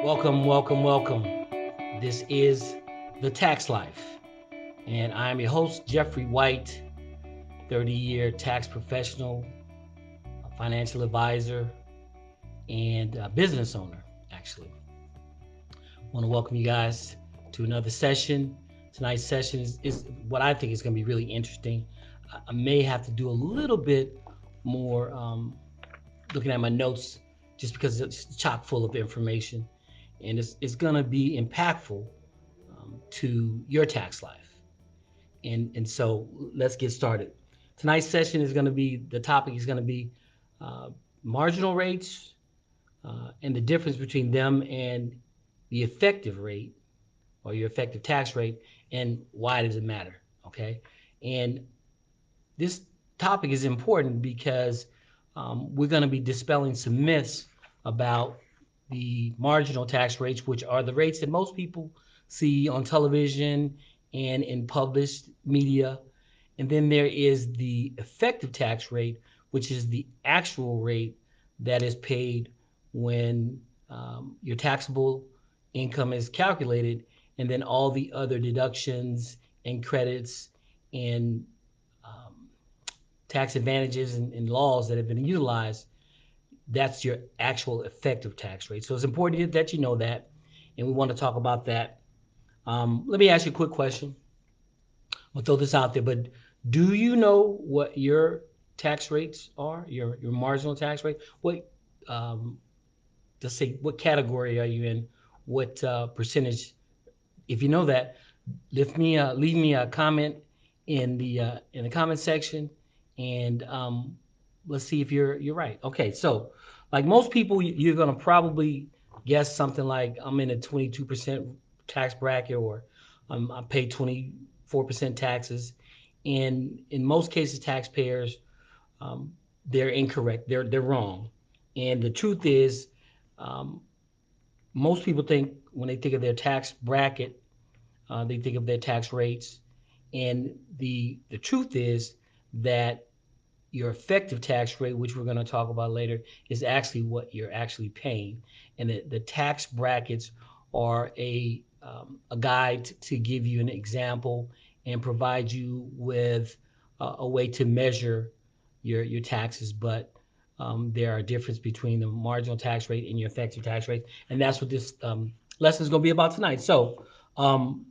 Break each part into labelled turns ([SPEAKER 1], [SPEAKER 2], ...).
[SPEAKER 1] Welcome, welcome, welcome. This is The Tax Life, and I'm your host, Jeffrey White, 30-year tax professional, a financial advisor, and a business owner, actually. I want to welcome you guys to another session. Tonight's session is what I think is going to be really interesting. I may have to do a little bit more looking at my notes just because it's chock full of information, and it's going to be impactful to your tax life. And so let's get started. Tonight's session is going to be, the topic is going to be uh, marginal rates and the difference between them and the effective rate or your effective tax rate, and why does it matter? Okay. And this topic is important because we're going to be dispelling some myths about the marginal tax rates, which are the rates that most people see on television and in published media. And then there is the effective tax rate, which is the actual rate that is paid when your taxable income is calculated, and then all the other deductions and credits and um, tax advantages and laws that have been utilized, that's your actual effective tax rate. So it's important that you know that, and we want to talk about that. Let me ask you a quick question. I'll throw this out there, but do you know what your tax rates are? Your marginal tax rate? What um, let's say what category are you in? What percentage? If you know that, leave me a comment in the comment section, and let's see if you're right. Okay, so like most people, you're gonna probably guess something like I'm in a 22% tax bracket, or I pay 24% taxes. And in most cases, taxpayers, um, they're incorrect. They're wrong. And the truth is, um, most people think when they think of their tax bracket, they think of their tax rates, and the truth is that your effective tax rate, which we're going to talk about later, is actually what you're actually paying. And the tax brackets are a guide to give you an example and provide you with a way to measure your taxes. But there are differences between the marginal tax rate and your effective tax rate, and that's what this lesson is going to be about tonight. So um,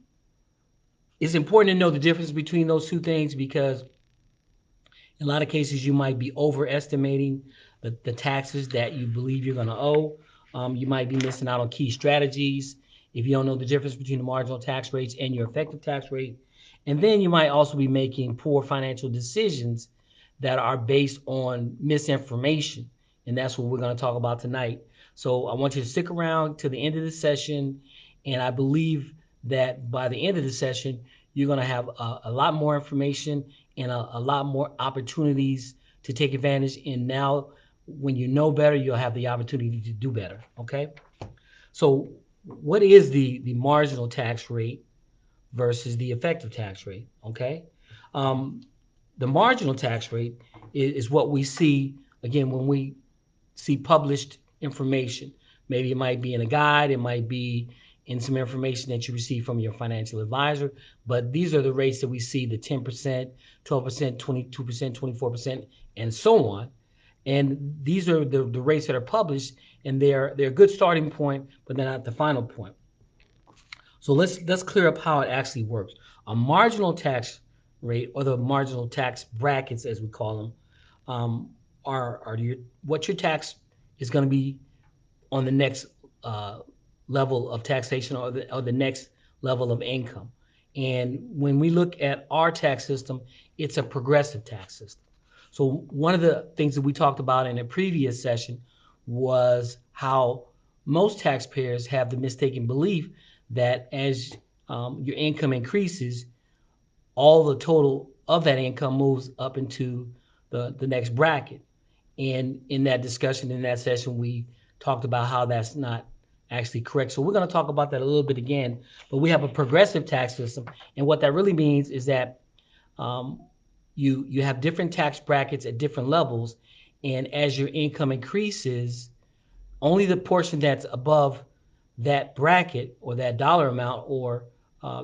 [SPEAKER 1] it's important to know the difference between those two things, because in a lot of cases you might be overestimating the taxes that you believe you're going to owe. You might be missing out on key strategies if you don't know the difference between the marginal tax rates and your effective tax rate. And then you might also be making poor financial decisions that are based on misinformation. And that's what we're going to talk about tonight. So I want you to stick around to the end of the session. And I believe that by the end of the session, you're going to have a lot more information and a lot more opportunities to take advantage. And now, when you know better, you'll have the opportunity to do better. Okay. So, what is the marginal tax rate versus the effective tax rate? Okay. Um, the marginal tax rate is what we see again when we see published information. Maybe it might be in a guide, it might be in some information that you receive from your financial advisor, but these are the rates that we see: the 10%, 12%, 22%, 24%, and so on. And these are the rates that are published, and they're a good starting point, but they're not the final point. So let's clear up how it actually works. A marginal tax rate, or the marginal tax brackets as we call them, are what your tax is going to be on the next uh, level of taxation, or the next level of income. And when we look at our tax system, it's a progressive tax system. So one of the things that we talked about in a previous session was how most taxpayers have the mistaken belief that as your income increases, all the total of that income moves up into the next bracket. And in that discussion, in that session, we talked about how that's not actually correct. So we're going to talk about that a little bit again. But we have a progressive tax system, and what that really means is that um, you have different tax brackets at different levels, and as your income increases, only the portion that's above that bracket or that dollar amount or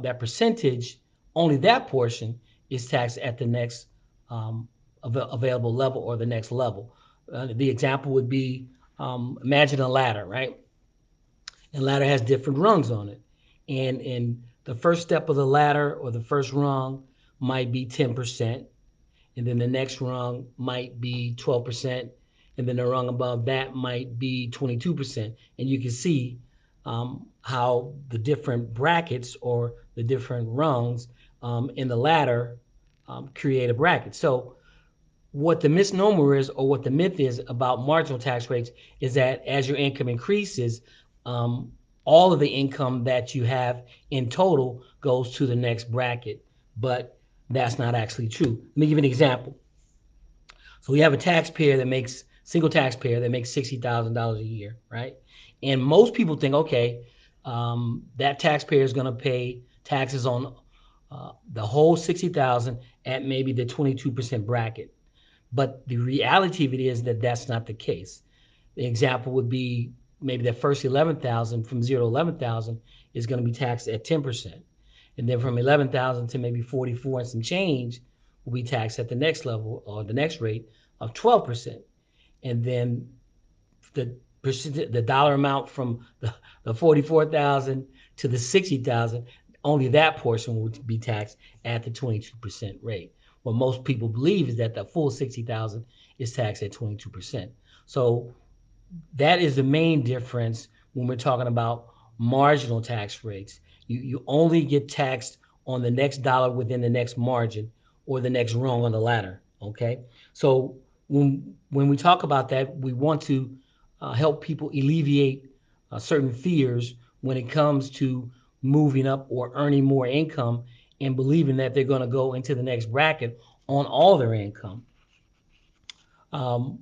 [SPEAKER 1] that percentage, only that portion is taxed at the next available level or the next level. The example would be imagine a ladder, right? And ladder has different rungs on it. And the first step of the ladder or the first rung might be 10%, and then the next rung might be 12%, and then the rung above that might be 22%. And you can see how the different brackets or the different rungs in the ladder create a bracket. So what the misnomer is, or what the myth is about marginal tax rates, is that as your income increases, um, all of the income that you have in total goes to the next bracket. But that's not actually true. Let me give you an example. So we have a taxpayer that makes single taxpayer that makes $60,000 a year, right? And most people think, okay, that taxpayer is going to pay taxes on the whole 60,000 at maybe the 22% bracket. But the reality of it is that that's not the case. The example would be maybe the first 11,000 from 0 to 11,000 is going to be taxed at 10%. And then from 11,000 to maybe 44 and some change will be taxed at the next level or the next rate of 12%. And then the percent, the dollar amount from the 44,000 to the 60,000, only that portion would be taxed at the 22% rate. What most people believe is that the full 60,000 is taxed at 22%. So that is the main difference when we're talking about marginal tax rates. You only get taxed on the next dollar within the next margin or the next rung on the ladder. Okay, so when we talk about that, we want to help people alleviate certain fears when it comes to moving up or earning more income and believing that they're going to go into the next bracket on all their income. Um,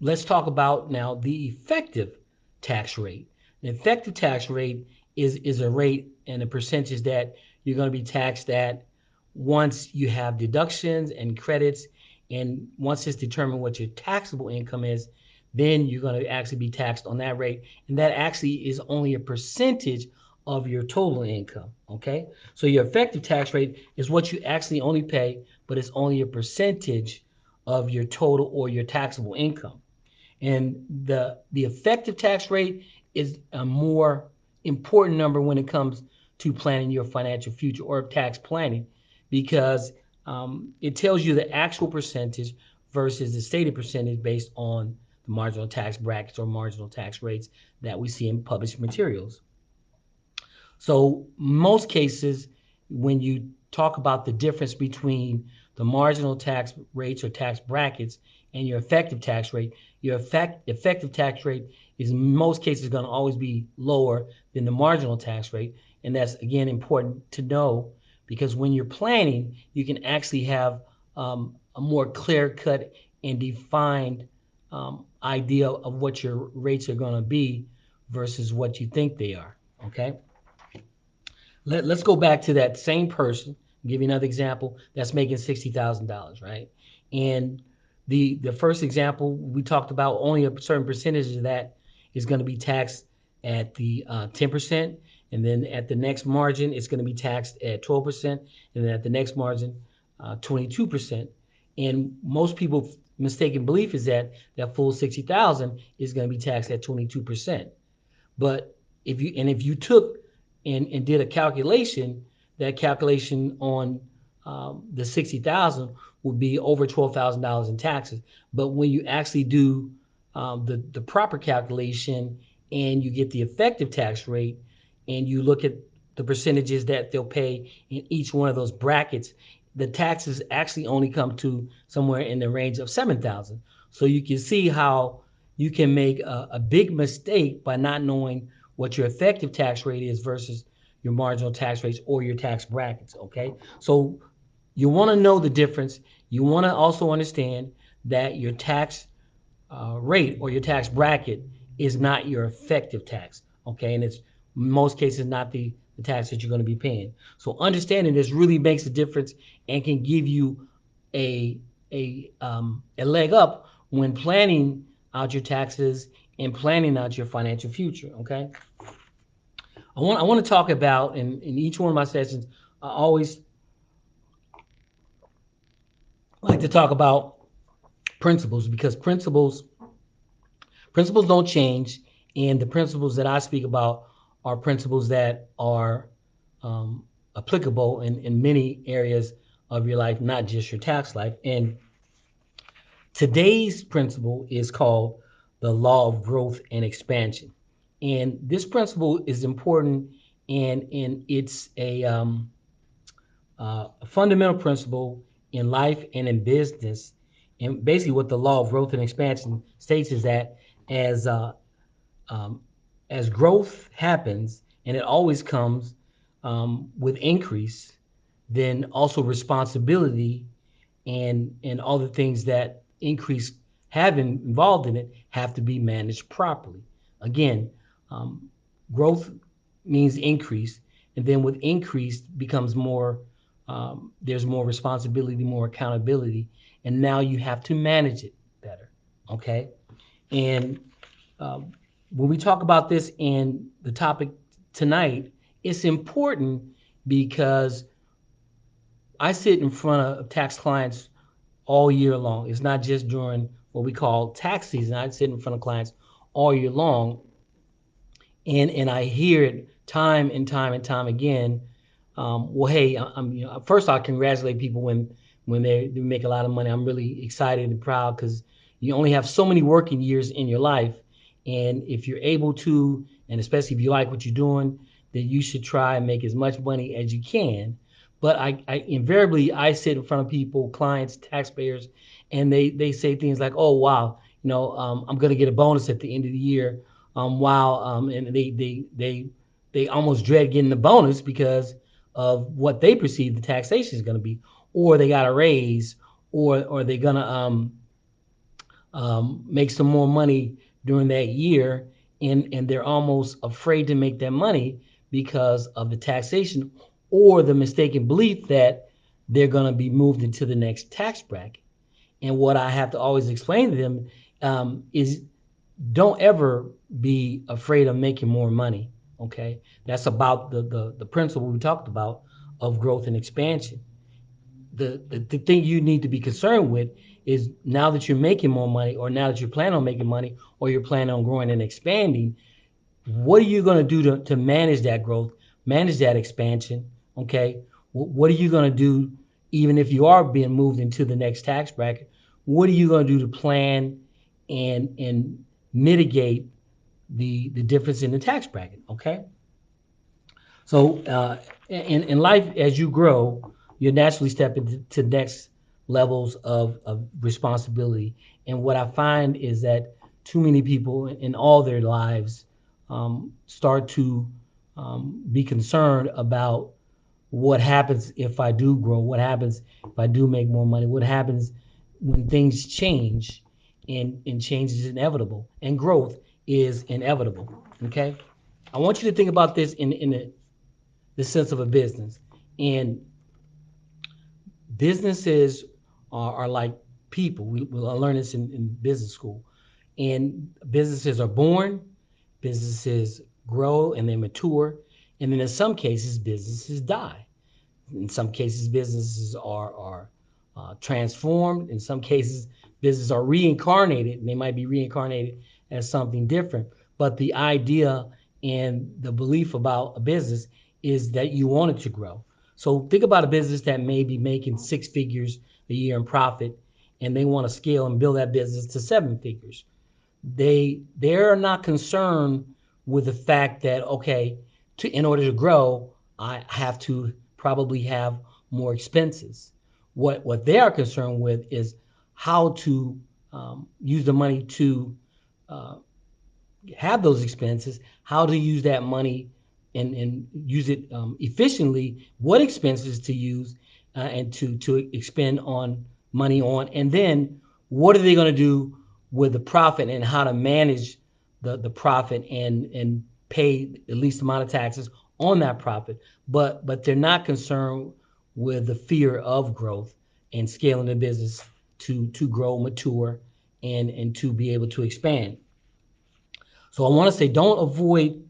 [SPEAKER 1] let's talk about now the effective tax rate. The effective tax rate is a rate and a percentage that you're going to be taxed at once you have deductions and credits, and once it's determined what your taxable income is, then you're going to actually be taxed on that rate, and that actually is only a percentage of your total income. Okay, so your effective tax rate is what you actually only pay, but it's only a percentage of your total or your taxable income. And the effective tax rate is a more important number when it comes to planning your financial future or tax planning, because it tells you the actual percentage versus the stated percentage based on the marginal tax brackets or marginal tax rates that we see in published materials. So most cases, when you talk about the difference between the marginal tax rates or tax brackets and your effective tax rate, your effective tax rate is in most cases going to always be lower than the marginal tax rate. And that's, again, important to know, because when you're planning, you can actually have a more clear cut and defined idea of what your rates are going to be versus what you think they are. Okay. Let's go back to that same person. I'll give you another example that's making $60,000, right? And the first example we talked about, only a certain percentage of that is going to be taxed at the 10%, and then at the next margin it's going to be taxed at 12%, and then at the next margin 22%. And most people's mistaken belief is that that full 60,000 is going to be taxed at 22%. But if you took and did a calculation, that calculation on the 60,000 would be over $12,000 in taxes. But when you actually do the proper calculation and you get the effective tax rate and you look at the percentages that they'll pay in each one of those brackets, the taxes actually only come to somewhere in the range of 7,000. So you can see how you can make a big mistake by not knowing what your effective tax rate is versus your marginal tax rates or your tax brackets. Okay, so you want to know the difference. You want to also understand that your tax rate or your tax bracket is not your effective tax. Okay, and it's in most cases not the tax that you're going to be paying. So understanding this really makes a difference and can give you a leg up when planning out your taxes and planning out your financial future. Okay. I want to talk about in each one of my sessions. I always like to talk about principles because principles don't change, and the principles that I speak about are principles that are um, applicable in many areas of your life, not just your tax life. And today's principle is called the law of growth and expansion. And this principle is important, and it's a fundamental principle in life and in business. And basically, what the law of growth and expansion states is that as uh, um, as growth happens, and it always comes with increase, then also responsibility and all the things that increase have involved in it have to be managed properly. Again, um, growth means increase, and then with increase becomes more. There's more responsibility, more accountability, and now you have to manage it better. Okay, and um, when we talk about this in the topic tonight, it's important because I sit in front of tax clients all year long. It's not just during what we call tax season. I sit in front of clients all year long, and I hear it time and time and time again. Well, hey, I'm first I congratulate people when they make a lot of money. I'm really excited and proud because you only have so many working years in your life, and if you're able to, and especially if you like what you're doing, then you should try and make as much money as you can. But I invariably I sit in front of people, clients, taxpayers, and they say things like, "Oh wow, I'm going to get a bonus at the end of the year." And they almost dread getting the bonus because of what they perceive the taxation is going to be, or they got a raise, or they're going to make some more money during that year, and they're almost afraid to make that money because of the taxation or the mistaken belief that they're going to be moved into the next tax bracket. And what I have to always explain to them is don't ever be afraid of making more money. Okay, that's about the principle we talked about of growth and expansion. The thing you need to be concerned with is now that you're making more money, or now that you're planning on making money, or you're planning on growing and expanding, what are you going to do to manage that growth, manage that expansion? Okay, what are you going to do even if you are being moved into the next tax bracket? What are you going to do to plan and mitigate the difference in the tax bracket? Okay, so in life, as you grow, you naturally step into next levels of responsibility. And what I find is that too many people in all their lives start to be concerned about what happens if I do grow, what happens if I do make more money, what happens when things change, and change is inevitable, and growth is inevitable. Okay, I want you to think about this in the sense of a business. And businesses are like people. We learn this in business school. And businesses are born, businesses grow and they mature, and then in some cases, businesses die. In some cases, businesses are transformed. In some cases, businesses are reincarnated, and they might be reincarnated as something different. But the idea and the belief about a business is that you want it to grow. So think about a business that may be making six figures a year in profit, and they want to scale and build that business to seven figures. They're not concerned with the fact that, okay, in order to grow, I have to probably have more expenses. What they are concerned with is how to use the money to uh, have those expenses, how to use that money and use it efficiently, what expenses to use and to expend on money on, and then what are they going to do with the profit and how to manage the profit and pay the least amount of taxes on that profit. But they're not concerned with the fear of growth and scaling the business to grow, mature, and to be able to expand. So I want to say don't avoid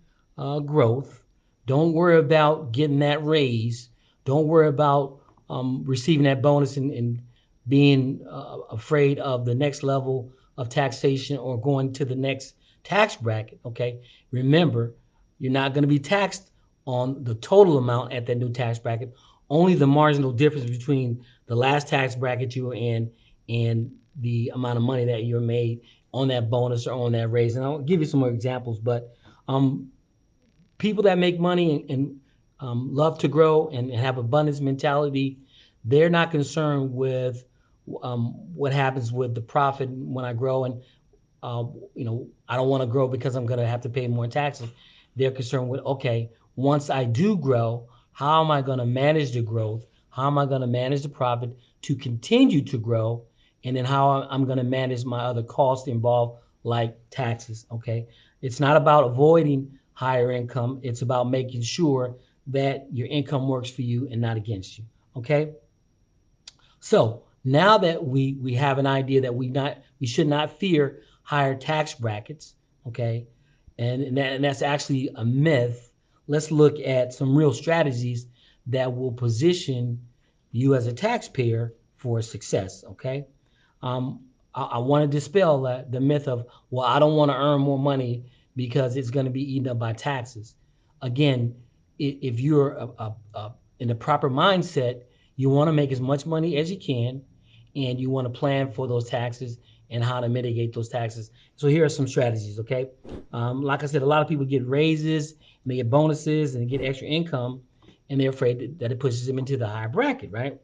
[SPEAKER 1] growth, Don't worry about getting that raise. Don't worry about receiving that bonus and being afraid of the next level of taxation or going to the next tax bracket. Okay, remember, you're not going to be taxed on the total amount at that new tax bracket. Only the marginal difference between the last tax bracket you were in and the amount of money that you're made on that bonus or on that raise. And I'll give you some more examples, but um, people that make money and love to grow and have abundance mentality, they're not concerned with what happens with the profit when I grow. And uh, I don't want to grow because I'm going to have to pay more taxes. They're concerned with, okay, once I do grow, how am I going to manage the growth? How am I going to manage the profit to continue to grow? And then how I'm going to manage my other costs involved, like taxes. Okay. It's not about avoiding higher income. It's about making sure that your income works for you and not against you. Okay. So now that we have an idea that we should not fear higher tax brackets, okay, and that's actually a myth. Let's look at some real strategies that will position you as a taxpayer for success. Okay, I want to dispel the myth of, well, I don't want to earn more money because it's going to be eaten up by taxes. Again, if you're in the proper mindset, you want to make as much money as you can, and you want to plan for those taxes and how to mitigate those taxes. So here are some strategies. Okay, like I said, a lot of people get raises and they get bonuses and they get extra income, and they're afraid that it pushes them into the higher bracket, right?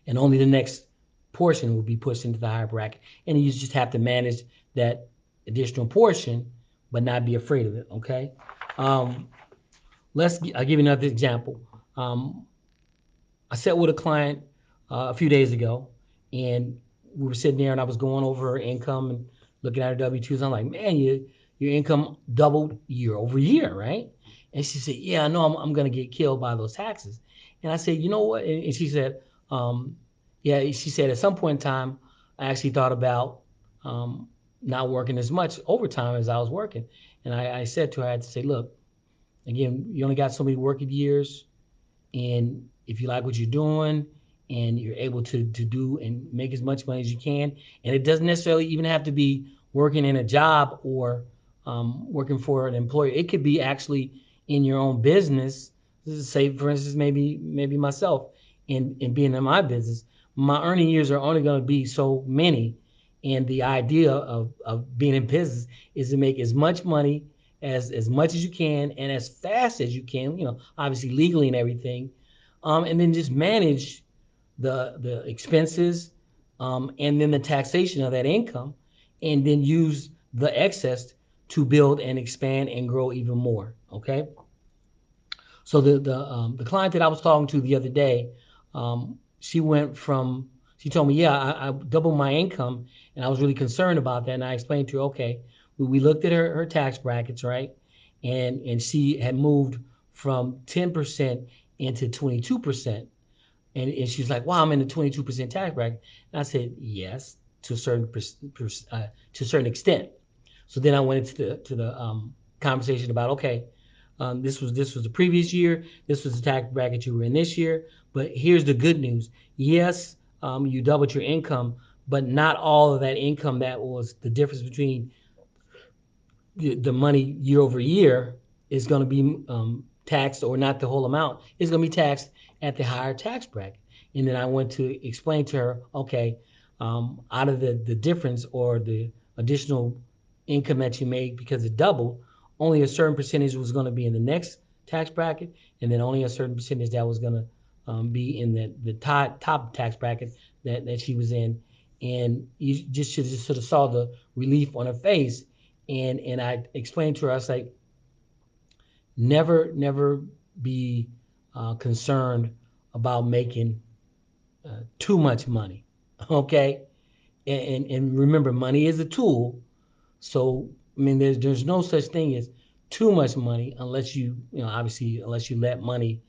[SPEAKER 1] And only the next portion will be pushed into the higher bracket. And you just have to manage that additional portion, but not be afraid of it. Okay. Um, I'll give you another example. Um, I sat with a client a few days ago, and we were sitting there, and I was going over her income and looking at her W-2s. I'm like, man, your income doubled year over year, right? And she said, yeah, I know I'm going to get killed by those taxes. And I said, you know what? And she said, um, yeah, she said at some point in time, I actually thought about um, not working as much overtime as I was working. And I said to her, I had to say, look, again, you only got so many working years, and if you like what you're doing and you're able to do and make as much money as you can, and it doesn't necessarily even have to be working in a job or working for an employer. It could be actually in your own business. Say, for instance, maybe myself in being in my business, my earning years are only going to be so many, and the idea of being in business is to make as much money as much as you can and as fast as you can, obviously legally and everything, and then just manage the expenses, and then the taxation of that income, and then use the excess to build and expand and grow even more. Okay. So the client that I was talking to the other day, she told me, yeah, I doubled my income, and I was really concerned about that. And I explained to her, okay, we looked at her tax brackets, right, and she had moved from 10% into 22%, and she's like, wow, I'm in the 22% tax bracket. And I said, yes, to a certain to a certain extent. So then I went into the conversation about, okay, this was the previous year. This was the tax bracket you were in this year. But here's the good news. Yes, you doubled your income, but not all of that income that was the difference between the money year over year is going to be taxed, or not the whole amount. It's going to be taxed at the higher tax bracket. And then I went to explain to her, okay, out of the difference or the additional income that you made because it doubled, only a certain percentage was going to be in the next tax bracket, and then only a certain percentage that was going to be in the top tax bracket that she was in. And you just should just sort of saw the relief on her face. And I explained to her, I was like, never be concerned about making too much money, okay? And remember, money is a tool. So I mean, there's no such thing as too much money unless obviously unless you let money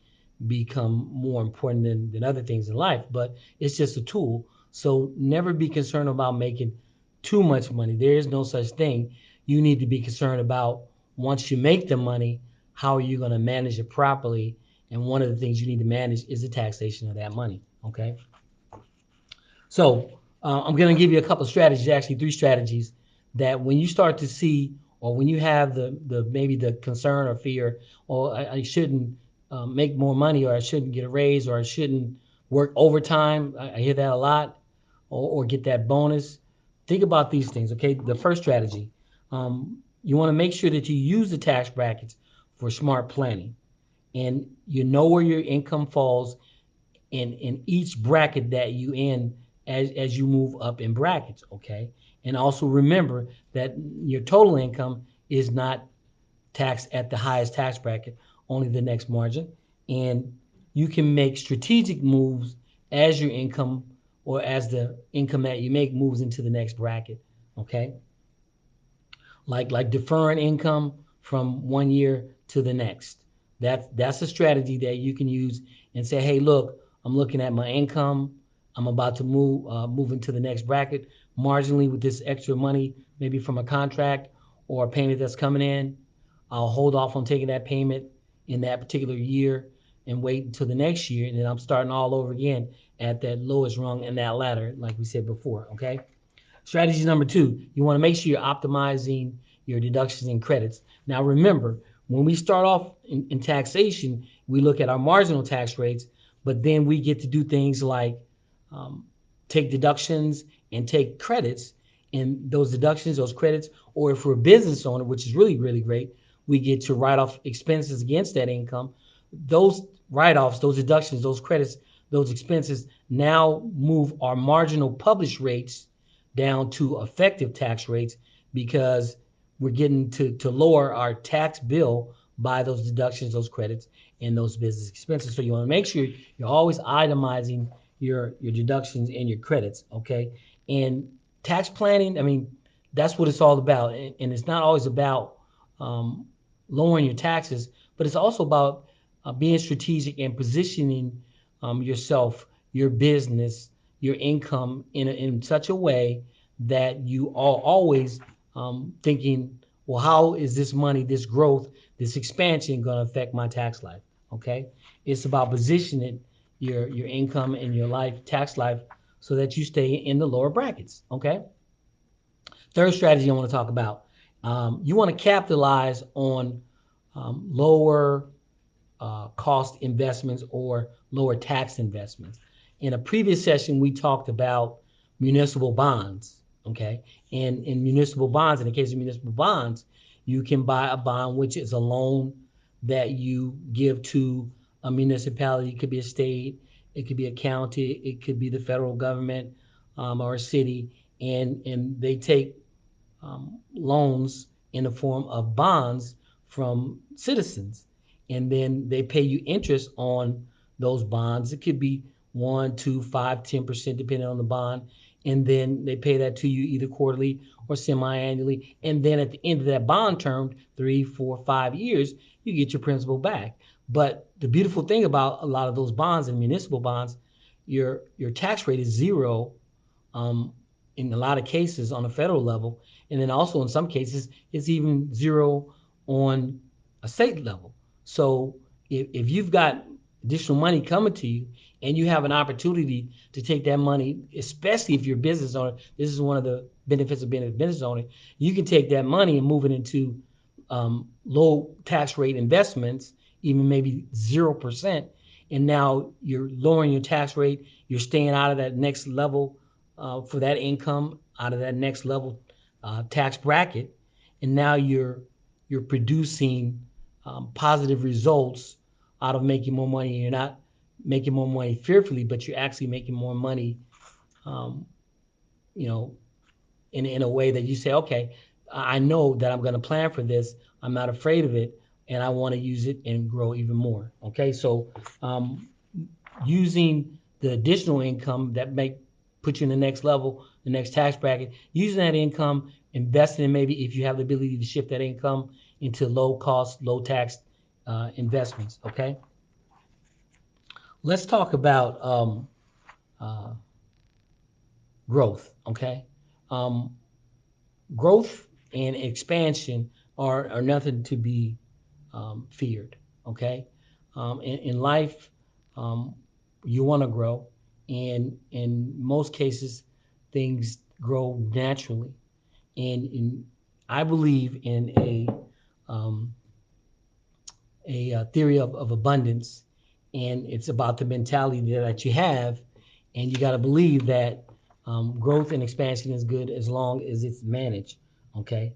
[SPEAKER 1] become more important than other things in life. But it's just a tool. So never be concerned about making too much money. There is no such thing. You need to be concerned about, once you make the money, how are you going to manage it properly? And one of the things you need to manage is the taxation of that money. Okay. So I'm going to give you a couple of strategies, actually three strategies, that when you start to see, or when you have the maybe the concern or fear, or I shouldn't make more money, or I shouldn't get a raise, or I shouldn't work overtime. I hear that a lot, or get that bonus. Think about these things. Okay, the first strategy, you want to make sure that you use the tax brackets for smart planning, and you know where your income falls in each bracket that you in as you move up in brackets. Okay, and also remember that your total income is not taxed at the highest tax bracket, only the next margin. And you can make strategic moves as your income, or as the income that you make moves into the next bracket. Okay, like deferring income from one year to the next. That's a strategy that you can use and say, hey, look, I'm looking at my income. I'm about to move into the next bracket marginally with this extra money, maybe from a contract or a payment that's coming in. I'll hold off on taking that payment in that particular year and wait until the next year, and then I'm starting all over again at that lowest rung in that ladder, like we said before. Okay. Strategy number two, you want to make sure you're optimizing your deductions and credits. Now, remember, when we start off in taxation, we look at our marginal tax rates, but then we get to do things like um, take deductions and take credits. And those deductions, those credits, or if we're a business owner, which is really, really great, we get to write off expenses against that income. Those write offs, those deductions, those credits, those expenses now move our marginal published rates down to effective tax rates, because we're getting to lower our tax bill by those deductions, those credits, and those business expenses. So you want to make sure you're always itemizing your deductions and your credits. Okay. And tax planning, I mean, that's what it's all about. And it's not always about um, lowering your taxes, but it's also about being strategic and positioning yourself, your business, your income in such a way that you are always thinking, well, how is this money, this growth, this expansion going to affect my tax life? Okay. It's about positioning your income and your life, tax life, so that you stay in the lower brackets. Okay. Third strategy I want to talk about, you want to capitalize on lower cost investments or lower tax investments. In a previous session, we talked about municipal bonds. Okay. And in municipal bonds, in the case of municipal bonds, you can buy a bond, which is a loan that you give to a municipality. It could be a state, it could be a county, it could be the federal government, or a city, and they take loans in the form of bonds from citizens, and then they pay you interest on those bonds. It could be 1, 2, 5, 10%, depending on the bond, and then they pay that to you either quarterly or semi-annually. And then at the end of that bond term, 3, 4, 5 years, you get your principal back. But the beautiful thing about a lot of those bonds and municipal bonds, your tax rate is zero, um, in a lot of cases on a federal level, and then also in some cases it's even zero on a state level. So if you've got additional money coming to you and you have an opportunity to take that money, especially if you're a business owner, this is one of the benefits of being a business owner. You can take that money and move it into low tax rate investments, even maybe 0%, and now you're lowering your tax rate. You're staying out of that next level for that income, out of that next level tax bracket, and now you're producing positive results out of making more money. You're not making more money fearfully, but you're actually making more money, um, you know, in a way that you say, okay, I know that I'm going to plan for this. I'm not afraid of it, and I want to use it and grow even more. Okay, so um, using the additional income that may put you in the next level, the next tax bracket, using that income, investing in, maybe if you have the ability to shift that income into low cost, low tax investments. Okay, let's talk about uh, growth. Okay, um, growth and expansion are nothing to be feared. Okay, in life, um, you want to grow, and in most cases, things grow naturally. And I believe in um, a theory of abundance, and it's about the mentality that you have, and you got to believe that growth and expansion is good as long as it's managed. Okay,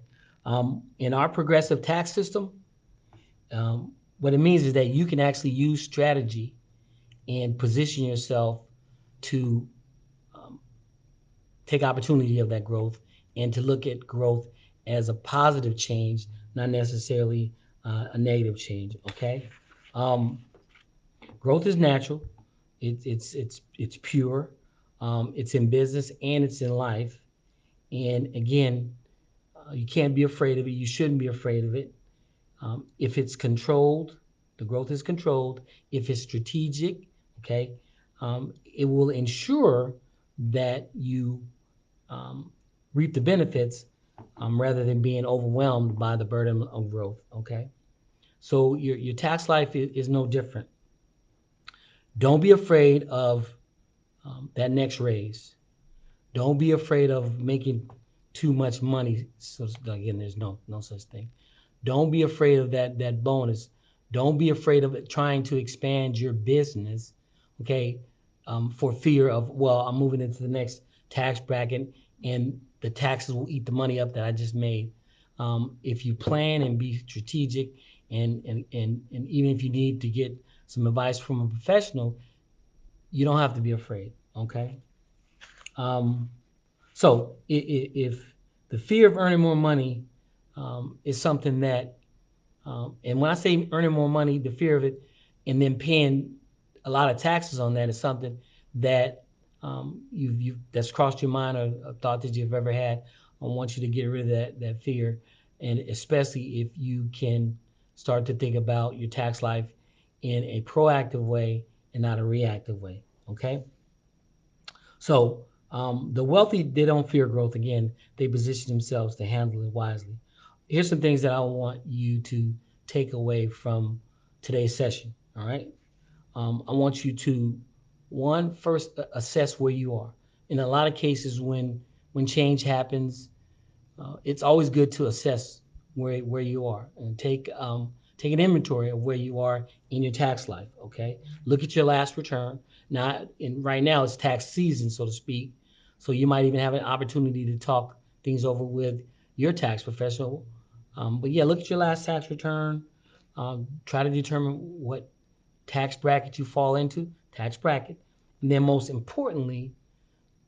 [SPEAKER 1] in our progressive tax system, what it means is that you can actually use strategy and position yourself to um, take opportunity of that growth and to look at growth as a positive change, not necessarily a negative change. Okay, um, growth is natural. It's pure. It's in business and it's in life. And again, you can't be afraid of it. You shouldn't be afraid of it. If it's controlled, the growth is controlled. If it's strategic, okay, it will ensure that you um, reap the benefits rather than being overwhelmed by the burden of growth. Okay, so your tax life is no different. Don't be afraid of that next raise. Don't be afraid of making too much money. So again, there's no such thing. Don't be afraid of that bonus. Don't be afraid of trying to expand your business, okay? For fear of, well, I'm moving into the next tax bracket and the taxes will eat the money up that I just made. If you plan and be strategic, and even if you need to get some advice from a professional, you don't have to be afraid. Okay. Um, so if the fear of earning more money is something that and when I say earning more money, the fear of it, and then paying a lot of taxes on that is something that you've that's crossed your mind or a thought that you've ever had. I want you to get rid of that fear, and especially if you can start to think about your tax life in a proactive way and not a reactive way. Okay, so the wealthy, they don't fear growth. Again, they position themselves to handle it wisely. Here's some things that I want you to take away from today's session. All right. I want you to one first assess where you are. In a lot of cases, when change happens, it's always good to assess where you are and take an inventory of where you are in your tax life. Okay, look at your last return. Now, right now it's tax season, so to speak. So you might even have an opportunity to talk things over with your tax professional. But yeah, look at your last tax return. Try to determine what tax bracket you fall into, tax bracket, and then most importantly,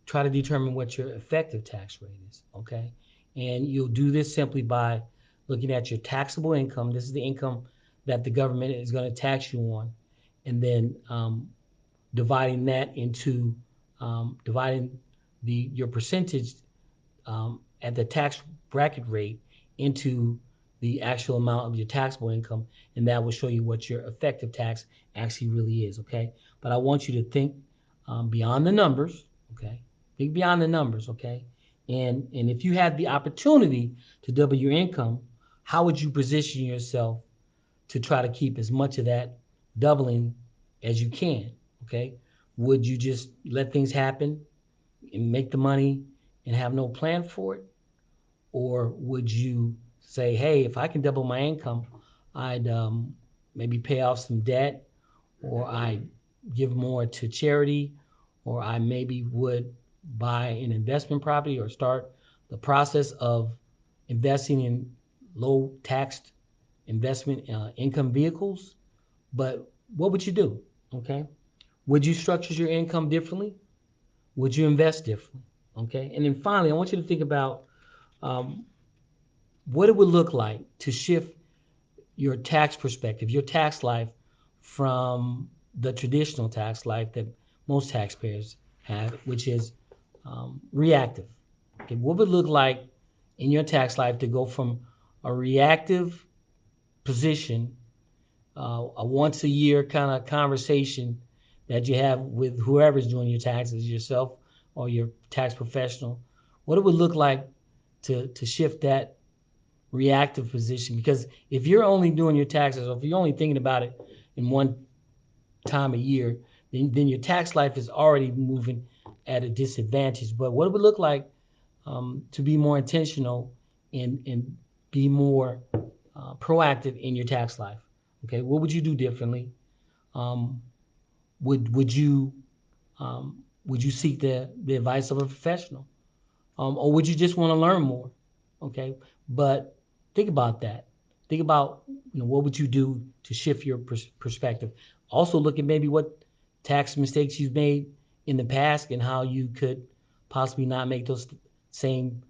[SPEAKER 1] try to determine what your effective tax rate is, okay? And you'll do this simply by looking at your taxable income. This is the income that the government is going to tax you on, and then dividing that into dividing your percentage at the tax bracket rate into the actual amount of your taxable income, and that will show you what your effective tax actually really is. Okay, but I want you to think beyond the numbers. Okay, think beyond the numbers. Okay, and if you had the opportunity to double your income, how would you position yourself to try to keep as much of that doubling as you can? Okay, would you just let things happen and make the money and have no plan for it? Or would you say, hey, if I can double my income, I'd maybe pay off some debt, or I give more to charity, or I maybe would buy an investment property or start the process of investing in low taxed investment income vehicles? But what would you do? Okay. Would you structure your income differently? Would you invest differently? Okay. And then finally, I want you to think about um, what it would look like to shift your tax perspective, your tax life from the traditional tax life that most taxpayers have, which is reactive. Okay, what would it look like in your tax life to go from a reactive position, a once a year kind of conversation that you have with whoever's doing your taxes, yourself or your tax professional? What it would look like to shift that reactive position, because if you're only doing your taxes, or if you're only thinking about it in one time a year, then your tax life is already moving at a disadvantage. But what it would look like to be more intentional and be more proactive in your tax life? Okay, what would you do differently? Um, would you seek the advice of a professional, or would you just want to learn more? Okay, but think about that. Think about, what would you do to shift your perspective. Also, look at maybe what tax mistakes you've made in the past and how you could possibly not make those same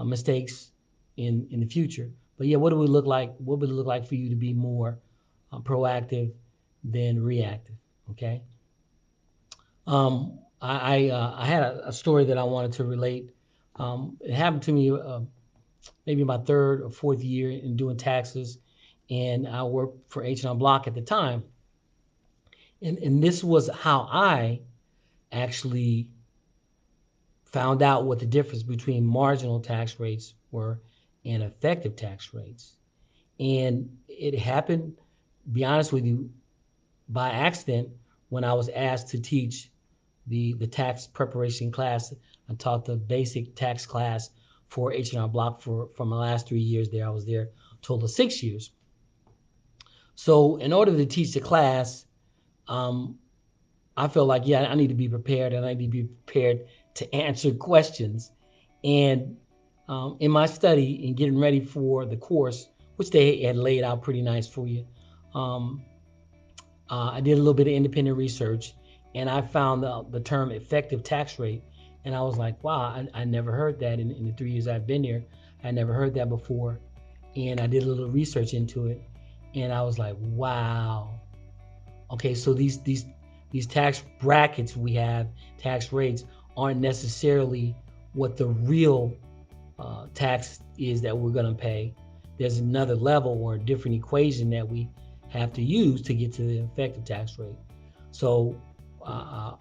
[SPEAKER 1] mistakes in the future. But yeah, what do we look like? What would it look like for you to be more proactive than reactive? Okay. I had a story that I wanted to relate. It happened to me maybe my third or fourth year in doing taxes, and I worked for H&R Block at the time. And this was how I actually found out what the difference between marginal tax rates were and effective tax rates. And it happened, to be honest with you, by accident when I was asked to teach the tax preparation class. I taught the basic tax class for H&R Block for my last 3 years there. I was there a total of 6 years. So in order to teach the class, um, I felt like, yeah, I need to be prepared, and I need to be prepared to answer questions. And in my study and getting ready for the course, which they had laid out pretty nice for you, um, I did a little bit of independent research, and I found the term effective tax rate. And I was like, wow, I never heard that in the 3 years I've been here. I never heard that before. And I did a little research into it, and I was like, wow. Okay, so these tax brackets we have, tax rates, aren't necessarily what the real tax is that we're going to pay. There's another level or a different equation that we have to use to get to the effective tax rate. So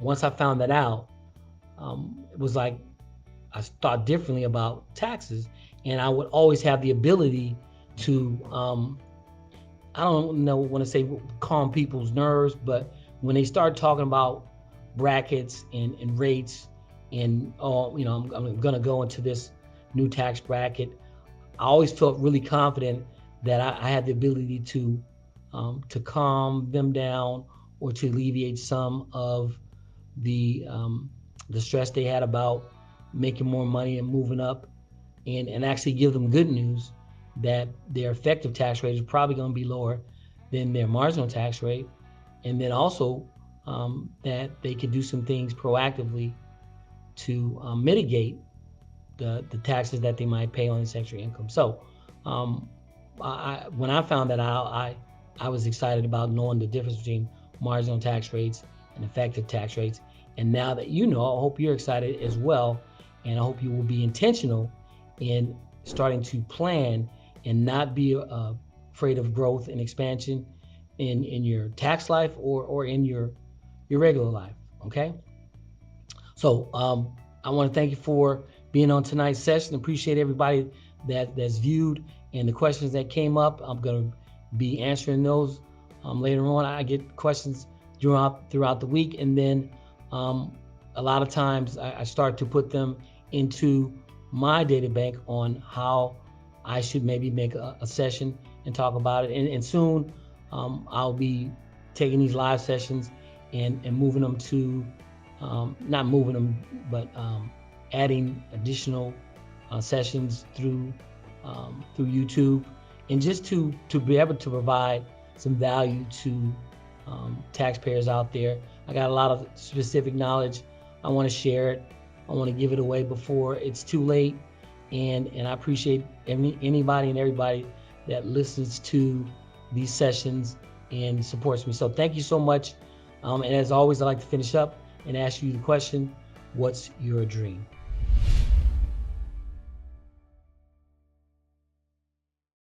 [SPEAKER 1] once I found that out, it was like I thought differently about taxes, and I would always have the ability to I don't know want to say calm people's nerves, but when they start talking about brackets and rates, and I'm going to go into this new tax bracket, I always felt really confident that I had the ability to calm them down, or to alleviate some of the stress they had about making more money and moving up, and actually give them good news that their effective tax rate is probably going to be lower than their marginal tax rate, and then also that they could do some things proactively to mitigate the taxes that they might pay on this extra income. So when I found that out, I was excited about knowing the difference between marginal tax rates and effective tax rates. And now that you know, I hope you're excited as well, and I hope you will be intentional in starting to plan and not be afraid of growth and expansion in your tax life or in your regular life. Okay. So I want to thank you for being on tonight's session. Appreciate everybody that's viewed and the questions that came up. I'm going to be answering those later on. I get questions throughout the week, and then a lot of times I start to put them into my data bank on how I should maybe make a session and talk about it. And soon I'll be taking these live sessions and moving them to, not moving them, but adding additional sessions through YouTube, and just to be able to provide some value to taxpayers out there. I got a lot of specific knowledge. I want to share it. I want to give it away before it's too late. And I appreciate anybody and everybody that listens to these sessions and supports me. So thank you so much. And as always, I like to finish up and ask you the question, what's your dream?